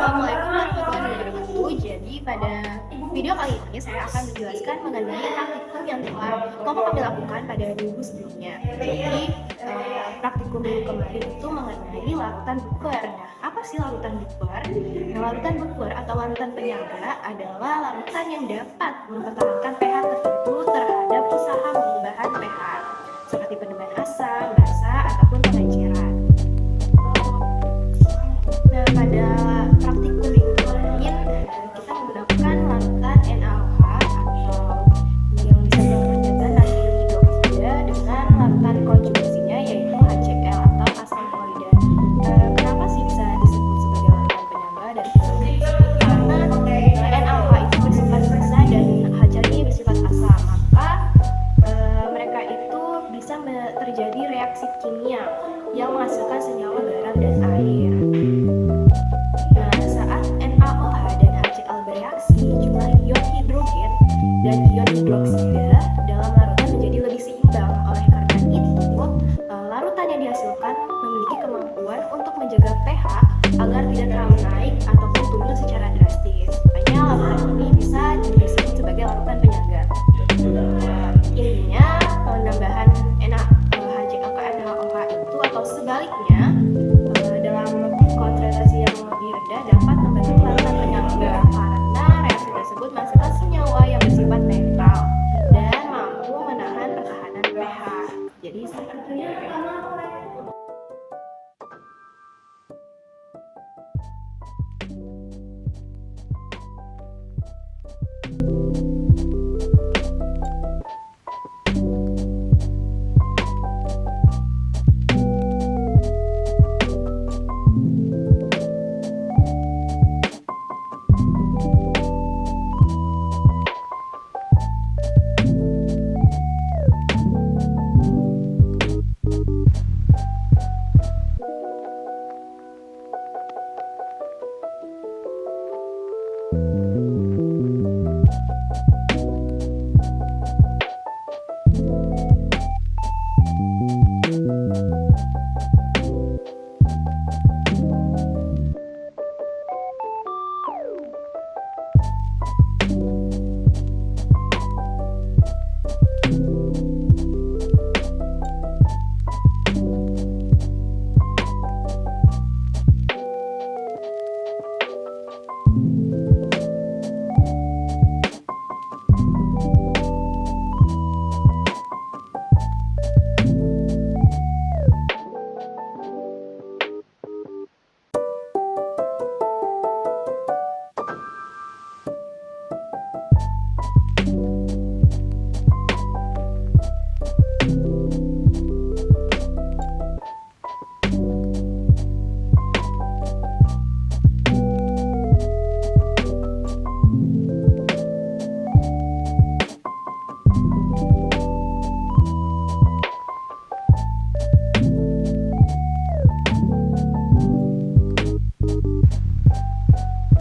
Assalamualaikum warahmatullahi wabarakatuh. Jadi pada video kali ini saya akan menjelaskan mengenai praktikum yang telah kelompok kami lakukan pada minggu sebelumnya. Jadi praktikum minggu kemarin itu mengenai larutan bukber. Nah, apa sih larutan bukber? Nah, larutan bukber atau larutan penyangga adalah larutan yang dapat mempertahankan pH tertentu terhadap usaha perubahan pH seperti penambahan asam, basa, ataupun pengenceran. Nah, pada praktikum minggu kemarin kita menggunakan larutan NaOH atau yang bisa menjaga natrium hidroksida dengan larutan konjugasinya yaitu HCl atau asam klorida. Kenapa sih bisa disebut sebagai larutan penyangga dan karena NaOH itu bersifat basa dan HCl ini bersifat asam, maka mereka itu bisa terjadi reaksi kimia yang menghasilkan senyawa garam dan air. Jumlah ion hidrogen dan ion hidroksida dalam larutan menjadi lebih seimbang. Oleh karena itu, larutan yang dihasilkan memiliki kemampuan untuk menjaga pH agar tidak terlalu naik ataupun turun secara drastis. Makanya larutan ini bisa disebut sebagai larutan penyangga. Intinya, penambahan NaHCl ke NaOH itu atau sebaliknya dalam konsentrasi yang lebih rendah dapat membentuk larutan penyangga karena reaksi tersebut menghasilkan senyawa yang bersifat netral dan mampu menahan pertahanan pH. Jadi seperti itu.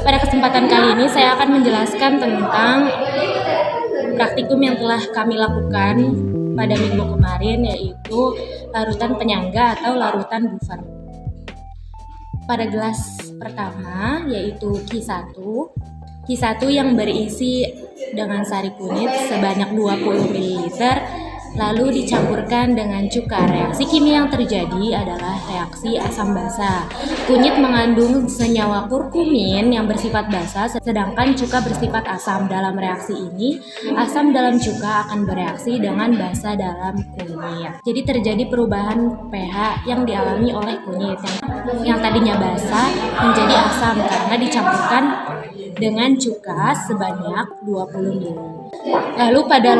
Pada kesempatan kali ini saya akan menjelaskan tentang praktikum yang telah kami lakukan pada minggu kemarin, yaitu larutan penyangga atau larutan buffer. Pada gelas pertama yaitu Q1 yang berisi dengan sari kunyit sebanyak 20 ml lalu dicampurkan dengan cuka. Reaksi kimia yang terjadi adalah reaksi asam basa. Kunyit mengandung senyawa kurkumin yang bersifat basa, sedangkan cuka bersifat asam. Dalam reaksi ini, asam dalam cuka akan bereaksi dengan basa dalam kunyit. Jadi terjadi perubahan pH yang dialami oleh kunyit yang tadinya basa menjadi asam karena dicampurkan dengan cuka sebanyak 20 ml. Lalu pada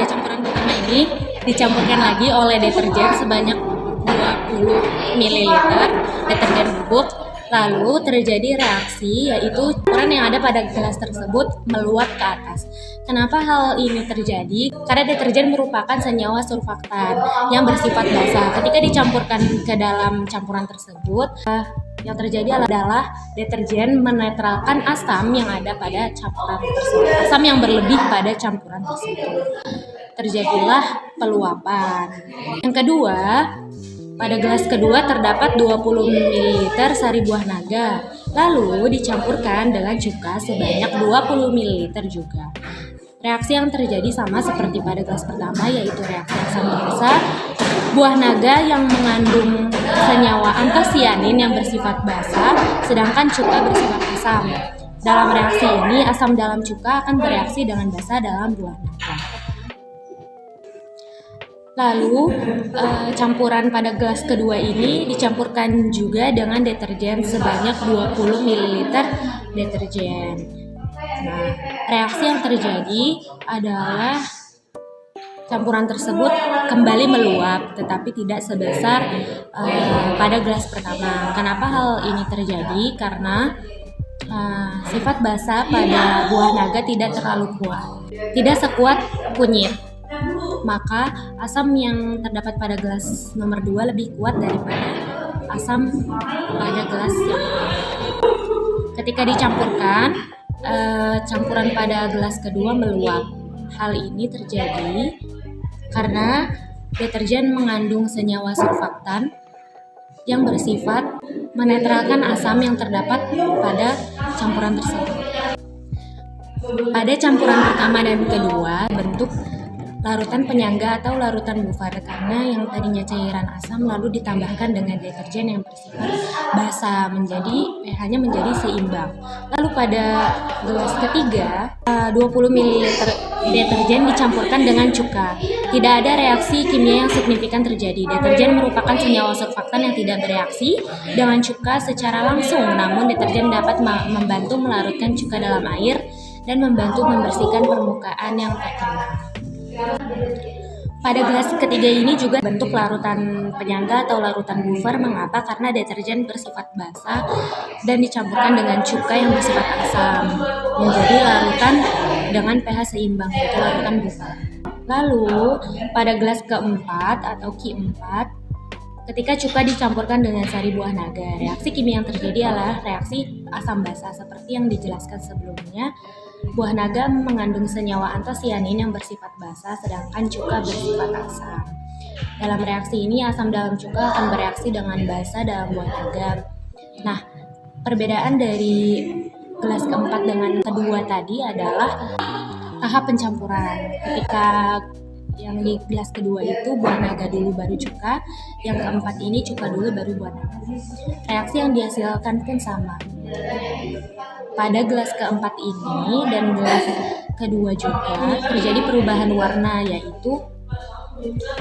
campuran pertama ini dicampurkan lagi oleh deterjen sebanyak 20 ml deterjen bubuk. Lalu terjadi reaksi, yaitu campuran yang ada pada gelas tersebut meluap ke atas. Kenapa hal ini terjadi? Karena deterjen merupakan senyawa surfaktan yang bersifat basa. Ketika dicampurkan ke dalam campuran tersebut, yang terjadi adalah deterjen menetralkan asam yang ada pada campuran tersebut, asam yang berlebih pada campuran tersebut. Terjadilah peluapan. Yang kedua, Pada gelas kedua terdapat 20 ml sari buah naga, lalu dicampurkan dengan cuka sebanyak 20 ml juga. Reaksi yang terjadi sama seperti pada gelas pertama, yaitu reaksi asam basa. Buah naga yang mengandung senyawa antosianin yang bersifat basa, sedangkan cuka bersifat asam. Dalam reaksi ini, asam dalam cuka akan bereaksi dengan basa dalam buah naga. Lalu, campuran pada gelas kedua ini dicampurkan juga dengan deterjen sebanyak 20 ml deterjen. Nah, reaksi yang terjadi adalah campuran tersebut kembali meluap, tetapi tidak sebesar pada gelas pertama. Kenapa hal ini terjadi? Karena sifat basa pada buah naga tidak terlalu kuat, tidak sekuat kunyit. Maka asam yang terdapat pada gelas nomor 2 lebih kuat daripada asam pada gelas yang pertama. Ketika dicampurkan, campuran pada gelas kedua meluap. Hal ini terjadi karena deterjen mengandung senyawa surfaktan yang bersifat menetralkan asam yang terdapat pada campuran tersebut. Pada campuran pertama dan kedua, bentuk larutan penyangga atau larutan bufar, karena yang tadinya cairan asam lalu ditambahkan dengan deterjen yang bersifat basa, menjadi pH-nya menjadi seimbang. Lalu pada gelas ketiga, 20 ml deterjen dicampurkan dengan cuka. Tidak ada reaksi kimia yang signifikan terjadi. Deterjen merupakan senyawa surfaktan yang tidak bereaksi dengan cuka secara langsung, namun deterjen dapat membantu melarutkan cuka dalam air dan membantu membersihkan permukaan yang terkena. Pada gelas ketiga ini juga bentuk larutan penyangga atau larutan buffer. Mengapa? Karena deterjen bersifat basa dan dicampurkan dengan cuka yang bersifat asam, menjadi larutan dengan pH seimbang, yaitu larutan buffer. Lalu pada gelas keempat atau Q4, ketika cuka dicampurkan dengan sari buah naga, reaksi kimia yang terjadi adalah reaksi asam basa seperti yang dijelaskan sebelumnya. Buah naga mengandung senyawa antosianin yang bersifat basa, sedangkan cuka bersifat asam. Dalam reaksi ini, asam dalam cuka akan bereaksi dengan basa dalam buah naga. Nah, perbedaan dari gelas keempat dengan kedua tadi adalah tahap pencampuran. Ketika yang di gelas kedua itu buah naga dulu baru cuka, yang keempat ini cuka dulu baru buah naga. Reaksi yang dihasilkan pun sama. Pada gelas keempat ini dan gelas kedua juga terjadi perubahan warna, yaitu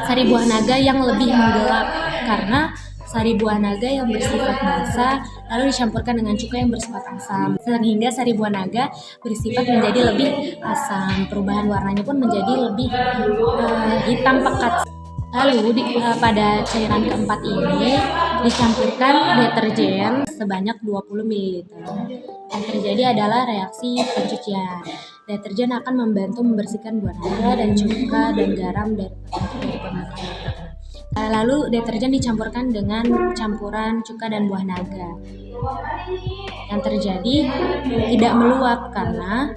sari buah naga yang lebih menggelap karena sari buah naga yang bersifat basa lalu dicampurkan dengan cuka yang bersifat asam, sehingga sari buah naga bersifat menjadi lebih asam. Perubahan warnanya pun menjadi lebih hitam pekat. Lalu pada cairan keempat ini dicampurkan deterjen sebanyak 20 ml. Yang terjadi adalah reaksi pencucian. Deterjen akan membantu membersihkan buah naga dan cuka dan garam dari permukaan. Lalu deterjen dicampurkan dengan campuran cuka dan buah naga. Yang terjadi tidak meluap karena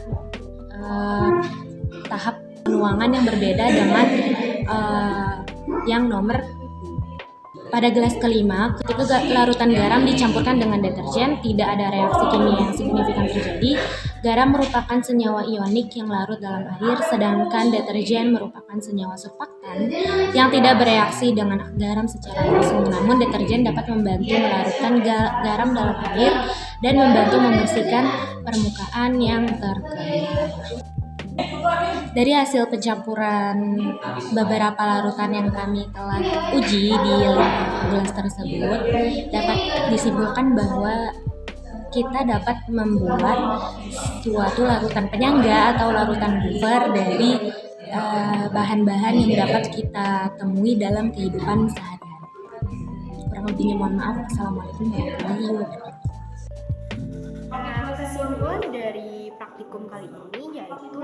tahap penuangan yang berbeda dengan yang nomor. Pada gelas kelima, ketika larutan garam dicampurkan dengan deterjen, tidak ada reaksi kimia yang signifikan terjadi. Garam merupakan senyawa ionik yang larut dalam air, sedangkan deterjen merupakan senyawa surfaktan yang tidak bereaksi dengan garam secara langsung. Namun deterjen dapat membantu melarutkan garam dalam air dan membantu membersihkan permukaan yang terkena. Dari hasil pencampuran beberapa larutan yang kami telah uji di gelas tersebut, dapat disimpulkan bahwa kita dapat membuat suatu larutan penyangga atau larutan buffer dari bahan-bahan yang dapat kita temui dalam kehidupan sehari-hari. Kurang lebihnya mohon maaf. Assalamualaikum warahmatullahi wabarakatuh. Nah, kesimpulan dari praktikum kali ini yaitu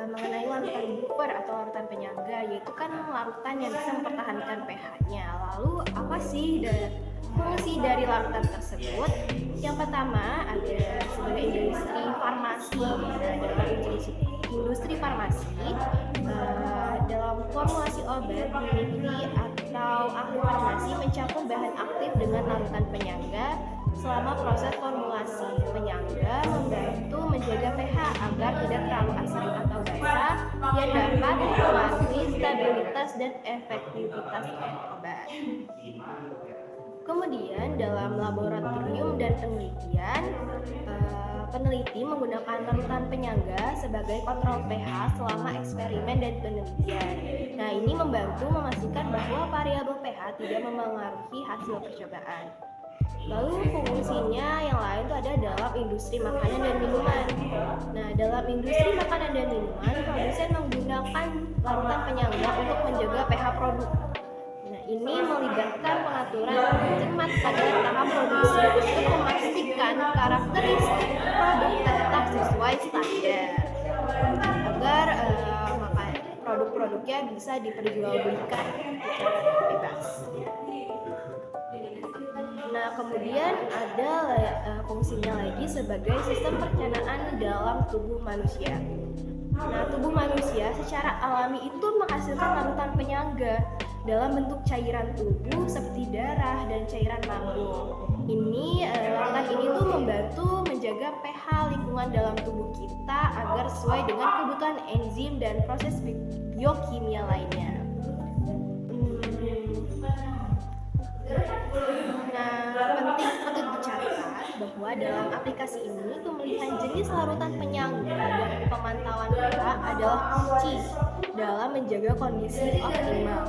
mengenai larutan buffer atau larutan penyangga, yaitu kan larutan yang bisa mempertahankan pH-nya. Lalu apa sih fungsi dari larutan tersebut? Yang pertama ada sebagai industri farmasi. Dalam industri farmasi dalam formulasi obat memiliki atau atau ahli farmasi mencampur bahan aktif dengan larutan penyangga selama proses formulasi. Penyangga membantu menjaga pH agar tidak terlalu asam atau basa yang dapat mempengaruhi stabilitas dan efektivitas obat. Kemudian dalam laboratorium dan penelitian, peneliti menggunakan larutan penyangga sebagai kontrol pH selama eksperimen dan penelitian. Nah, ini membantu memastikan bahwa variabel pH tidak mempengaruhi hasil percobaan. Lalu fungsinya yang lain itu ada dalam industri makanan dan minuman. Nah, dalam industri makanan dan minuman, produsen menggunakan larutan penyangga untuk menjaga pH produk. Nah, ini melibatkan pengaturan cermat pada tahap produksi untuk memastikan karakteristik produk tetap sesuai standar agar produk-produknya bisa diperjualbelikan secara bebas. Nah, kemudian ada fungsinya lagi sebagai sistem pencernaan dalam tubuh manusia. Nah, tubuh manusia secara alami itu menghasilkan larutan penyangga dalam bentuk cairan tubuh seperti darah dan cairan lambung. Larutan ini tuh membantu menjaga pH lingkungan dalam tubuh kita agar sesuai dengan kebutuhan enzim dan proses biokimia lainnya. Penting untuk dicatat bahwa dalam aplikasi ini pemilihan jenis larutan penyangga dan pemantauan pH adalah kunci dalam menjaga kondisi optimal.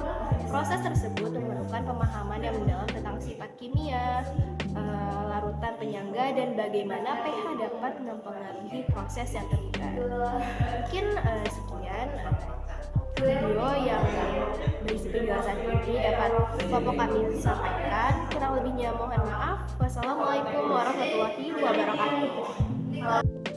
Proses tersebut memerlukan pemahaman yang mendalam tentang sifat kimia, larutan penyangga, dan bagaimana pH dapat mempengaruhi proses yang terlibat. Mungkin sekian video yang berisi penjelasan ini dapat Bapak kami sampaikan. Kurang lebihnya mohon maaf. Wassalamualaikum warahmatullahi wabarakatuh.